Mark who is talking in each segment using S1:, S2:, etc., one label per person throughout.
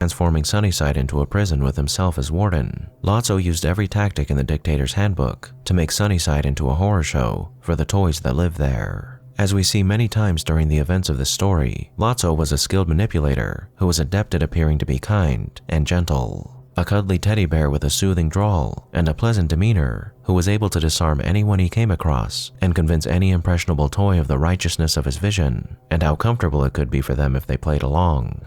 S1: transforming Sunnyside into a prison with himself as warden. Lotso used every tactic in the dictator's handbook to make Sunnyside into a horror show for the toys that live there. As we see many times during the events of this story, Lotso was a skilled manipulator who was adept at appearing to be kind and gentle. A cuddly teddy bear with a soothing drawl and a pleasant demeanor who was able to disarm anyone he came across and convince any impressionable toy of the righteousness of his vision and how comfortable it could be for them if they played along.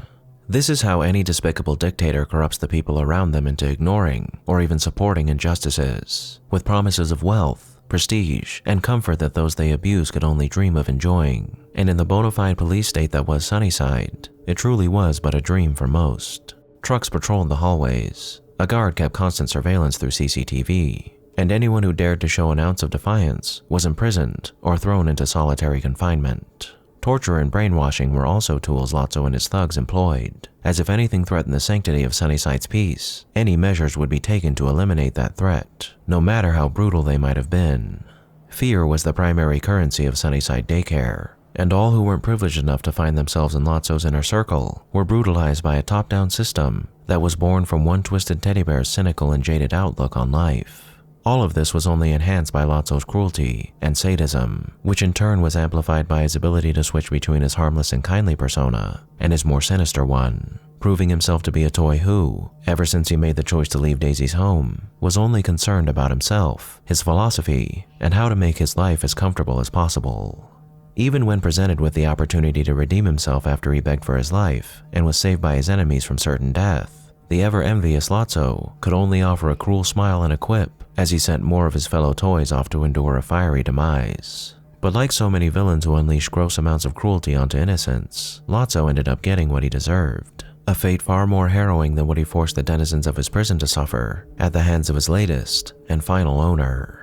S1: This is how any despicable dictator corrupts the people around them into ignoring or even supporting injustices, with promises of wealth, prestige, and comfort that those they abuse could only dream of enjoying. And in the bona fide police state that was Sunnyside, it truly was but a dream for most. Trucks patrolled the hallways, a guard kept constant surveillance through CCTV, and anyone who dared to show an ounce of defiance was imprisoned or thrown into solitary confinement. Torture and brainwashing were also tools Lotso and his thugs employed, as if anything threatened the sanctity of Sunnyside's peace, any measures would be taken to eliminate that threat, no matter how brutal they might have been. Fear was the primary currency of Sunnyside daycare, and all who weren't privileged enough to find themselves in Lotso's inner circle were brutalized by a top-down system that was born from one twisted teddy bear's cynical and jaded outlook on life. All of this was only enhanced by Lotso's cruelty and sadism, which in turn was amplified by his ability to switch between his harmless and kindly persona and his more sinister one, proving himself to be a toy who, ever since he made the choice to leave Daisy's home, was only concerned about himself, his philosophy, and how to make his life as comfortable as possible. Even when presented with the opportunity to redeem himself after he begged for his life and was saved by his enemies from certain death, the ever-envious Lotso could only offer a cruel smile and a quip as he sent more of his fellow toys off to endure a fiery demise. But like so many villains who unleash gross amounts of cruelty onto innocents, Lotso ended up getting what he deserved. A fate far more harrowing than what he forced the denizens of his prison to suffer at the hands of his latest and final owner.